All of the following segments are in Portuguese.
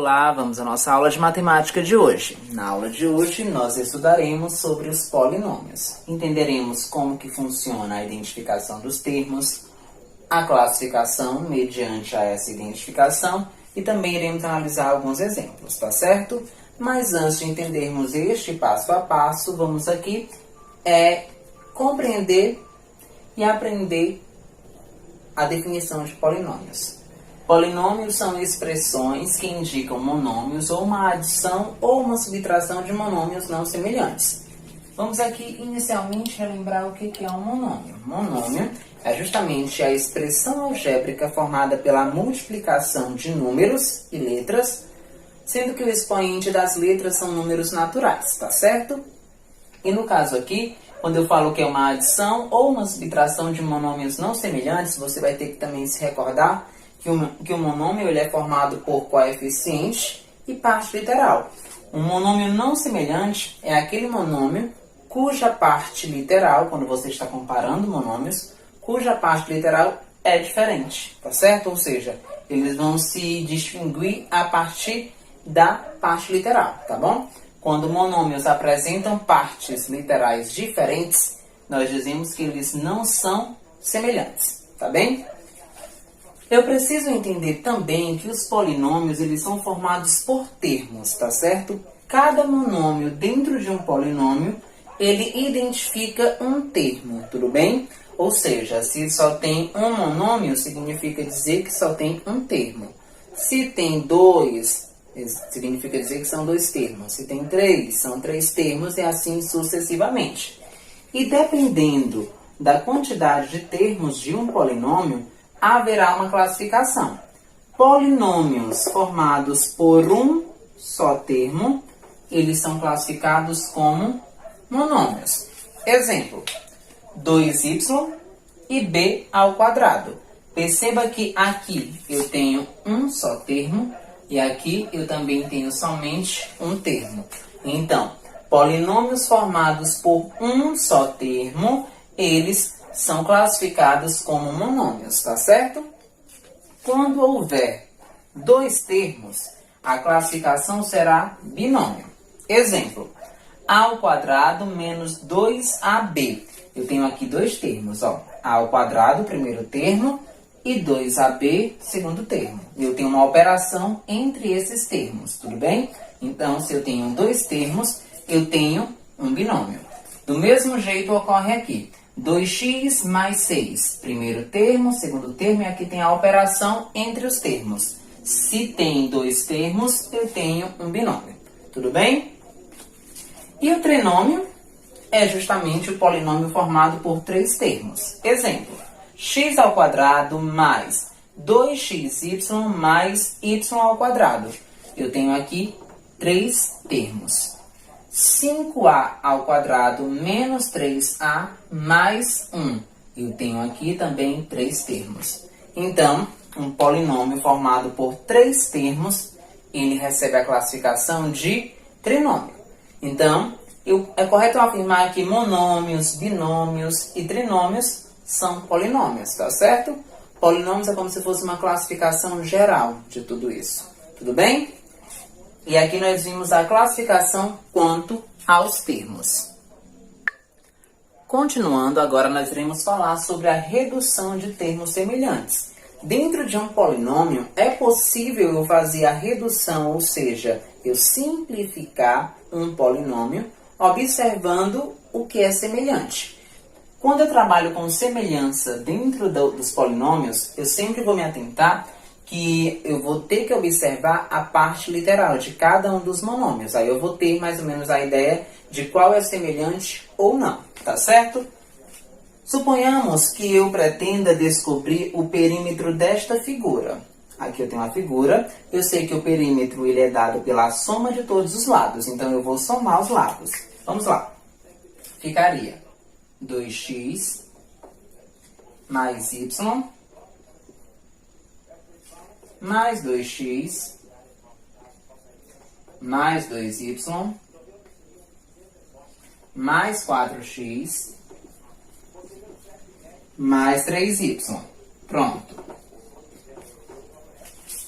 Olá, vamos à nossa aula de matemática de hoje. Na aula de hoje, nós estudaremos sobre os polinômios. Entenderemos como que funciona a identificação dos termos, a classificação mediante a essa identificação e também iremos analisar alguns exemplos, tá certo? Mas antes de entendermos este passo a passo, vamos aqui compreender e aprender a definição de polinômios. Polinômios são expressões que indicam monômios ou uma adição ou uma subtração de monômios não semelhantes. Vamos aqui inicialmente relembrar o que é um monômio. Monômio é justamente a expressão algébrica formada pela multiplicação de números e letras, sendo que o expoente das letras são números naturais, tá certo? E no caso aqui, quando eu falo que é uma adição ou uma subtração de monômios não semelhantes, você vai ter que também se recordar que o monômio ele é formado por coeficiente e parte literal. Um monômio não semelhante é aquele monômio cuja parte literal, quando você está comparando monômios, cuja parte literal é diferente, tá certo? Ou seja, eles vão se distinguir a partir da parte literal, tá bom? Quando monômios apresentam partes literais diferentes, nós dizemos que eles não são semelhantes, tá bem? Eu preciso entender também que os polinômios eles são formados por termos, tá certo? Cada monômio dentro de um polinômio, ele identifica um termo, tudo bem? Ou seja, se só tem um monômio, significa dizer que só tem um termo. Se tem dois, significa dizer que são dois termos. Se tem três, são três termos e assim sucessivamente. E dependendo da quantidade de termos de um polinômio, haverá uma classificação. Polinômios formados por um só termo, eles são classificados como monômios. Exemplo, 2y e b ao quadrado. Perceba que aqui eu tenho um só termo e aqui eu também tenho somente um termo. Então, polinômios formados por um só termo, eles são classificados como monômios, tá certo? Quando houver dois termos, a classificação será binômio. Exemplo, a ao quadrado menos 2ab. Eu tenho aqui dois termos, ó. A ao quadrado, primeiro termo, e 2ab, segundo termo. Eu tenho uma operação entre esses termos, tudo bem? Então, se eu tenho dois termos, eu tenho um binômio. Do mesmo jeito ocorre aqui. 2x mais 6, primeiro termo, segundo termo, e aqui tem a operação entre os termos. Se tem dois termos, eu tenho um binômio. Tudo bem? E o trinômio é justamente o polinômio formado por três termos. Exemplo, x ao quadrado mais 2xy mais y ao quadrado. Eu tenho aqui três termos. 5a ao quadrado menos 3a mais 1. Eu tenho aqui também três termos. Então, um polinômio formado por três termos, ele recebe a classificação de trinômio. Então, é correto afirmar que monômios, binômios e trinômios são polinômios, tá certo? Polinômios é como se fosse uma classificação geral de tudo isso. Tudo bem? E aqui nós vimos a classificação quanto aos termos. Continuando, agora nós iremos falar sobre a redução de termos semelhantes. Dentro de um polinômio, é possível eu fazer a redução, ou seja, eu simplificar um polinômio observando o que é semelhante. Quando eu trabalho com semelhança dentro dos polinômios, eu sempre vou me atentar que eu vou ter que observar a parte literal de cada um dos monômios. Aí eu vou ter mais ou menos a ideia de qual é semelhante ou não, tá certo? Suponhamos que eu pretenda descobrir o perímetro desta figura. Aqui eu tenho uma figura, eu sei que o perímetro ele é dado pela soma de todos os lados, então eu vou somar os lados. Vamos lá. Ficaria 2x mais y mais 2x, mais 2y, mais 4x, mais 3y. Pronto.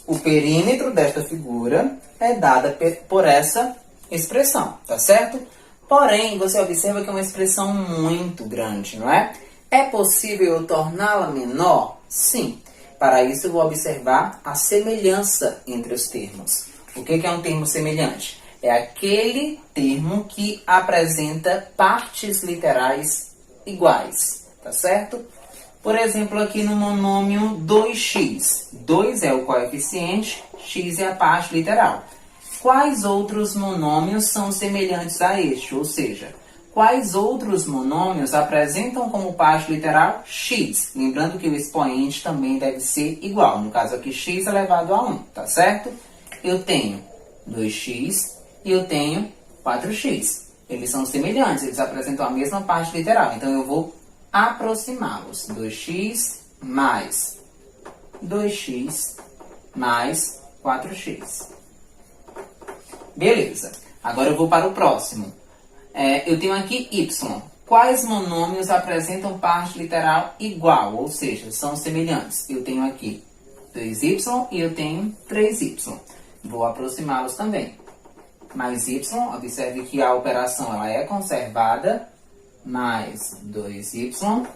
O perímetro desta figura é dada por essa expressão, tá certo? Porém, você observa que é uma expressão muito grande, não é? É possível eu torná-la menor? Sim. Para isso, eu vou observar a semelhança entre os termos. O que é um termo semelhante? É aquele termo que apresenta partes literais iguais, tá certo? Por exemplo, aqui no monômio 2x. 2 é o coeficiente, x é a parte literal. Quais outros monômios são semelhantes a este? Ou seja, quais outros monômios apresentam como parte literal x? Lembrando que o expoente também deve ser igual. No caso aqui, x elevado a 1, tá certo? Eu tenho 2x e eu tenho 4x. Eles são semelhantes, eles apresentam a mesma parte literal. Então, eu vou aproximá-los. 2x mais 2x mais 4x. Beleza. Agora eu vou para o próximo. Eu tenho aqui y. Quais monômios apresentam parte literal igual? Ou seja, são semelhantes. Eu tenho aqui 2y e eu tenho 3y. Vou aproximá-los também. Mais y, observe que a operação ela é conservada. Mais 2y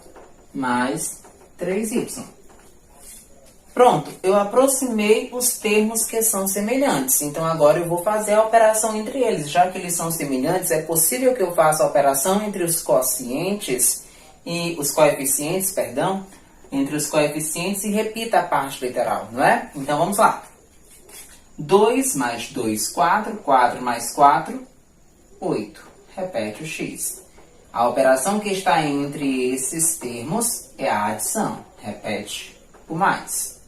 mais 3y. Pronto, eu aproximei os termos que são semelhantes. Então, agora eu vou fazer a operação entre eles. Já que eles são semelhantes, é possível que eu faça a operação entre os coeficientes e entre os coeficientes e repita a parte literal, não é? Então, vamos lá. 2 mais 2, 4. 4 mais 4, 8. Repete o x. A operação que está entre esses termos é a adição. Repete o mais.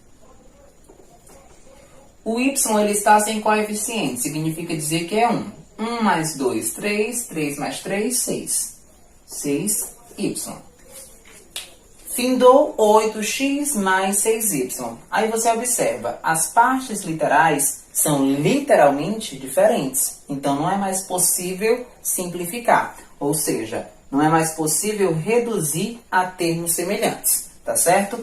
O y ele está sem coeficiente, significa dizer que é 1. 1 mais 2, 3. 3 mais 3, 6. 6y. Findou 8x mais 6y. Aí você observa, as partes literais são literalmente diferentes. Então, não é mais possível simplificar. Ou seja, não é mais possível reduzir a termos semelhantes. Tá certo?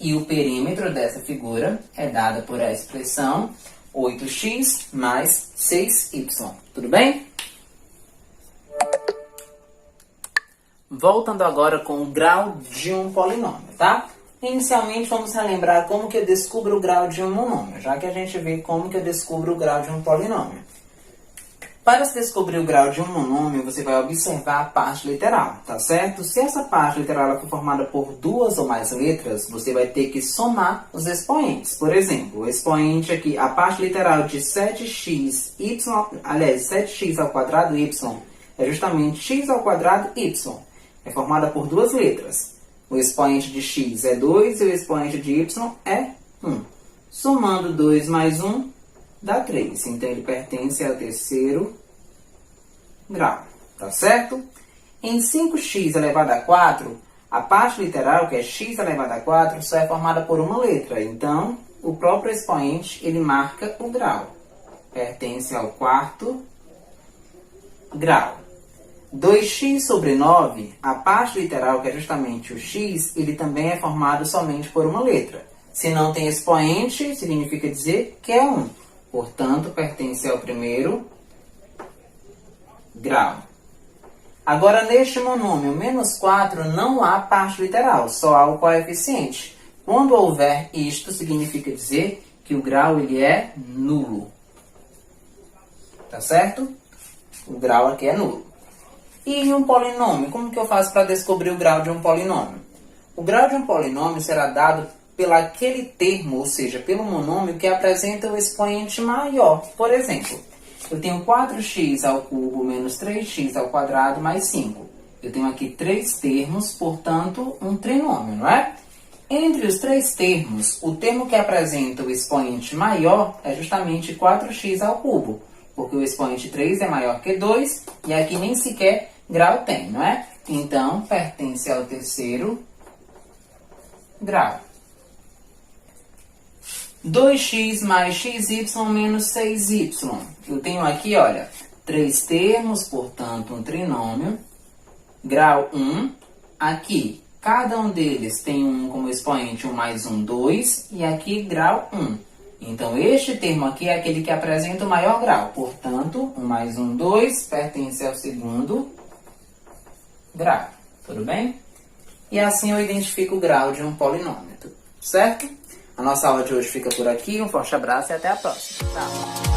E o perímetro dessa figura é dada por a expressão 8x mais 6y. Tudo bem? Voltando agora com o grau de um polinômio, tá? Inicialmente, vamos relembrar como que eu descubro o grau de um monômio, já que a gente vê como que eu descubro o grau de um polinômio. Para se descobrir o grau de um monômio, você vai observar a parte literal, tá certo? Se essa parte literal for formada por duas ou mais letras, você vai ter que somar os expoentes. Por exemplo, o expoente aqui, a parte literal de 7x ao quadrado y, é justamente x ao quadrado y. É formada por duas letras. O expoente de x é 2 e o expoente de y é 1. Somando 2 mais 1, dá 3. Então, ele pertence ao terceiro grau. Tá certo? Em 5x elevado a 4, a parte literal, que é x elevado a 4, só é formada por uma letra. Então, o próprio expoente, ele marca o grau. Pertence ao quarto grau. 2x sobre 9, a parte literal, que é justamente o x, ele também é formado somente por uma letra. Se não tem expoente, significa dizer que é 1. Portanto, pertence ao primeiro grau. Agora, neste monômio menos 4, não há parte literal, só há o coeficiente. Quando houver isto, significa dizer que o grau ele é nulo. Tá certo? O grau aqui é nulo. E em um polinômio, como que eu faço para descobrir o grau de um polinômio? O grau de um polinômio será dado pelo aquele termo, ou seja, pelo monômio que apresenta o expoente maior. Por exemplo, eu tenho 4x ao cubo menos 3x ao quadrado mais 5. Eu tenho aqui três termos, portanto, um trinômio, não é? Entre os três termos, o termo que apresenta o expoente maior é justamente 4x ao cubo, porque o expoente 3 é maior que 2 e aqui nem sequer grau tem, não é? Então, pertence ao terceiro grau. 2x mais xy menos 6y. Eu tenho aqui, olha, três termos, portanto, um trinômio. Grau 1. Aqui, cada um deles tem um como expoente 1 mais 1, 2. E aqui, grau 1. Então, este termo aqui é aquele que apresenta o maior grau. Portanto, 1 mais 1, 2, pertence ao segundo grau. Tudo bem? E assim eu identifico o grau de um polinômio, certo? A nossa aula de hoje fica por aqui. Um forte abraço e até a próxima. Tchau!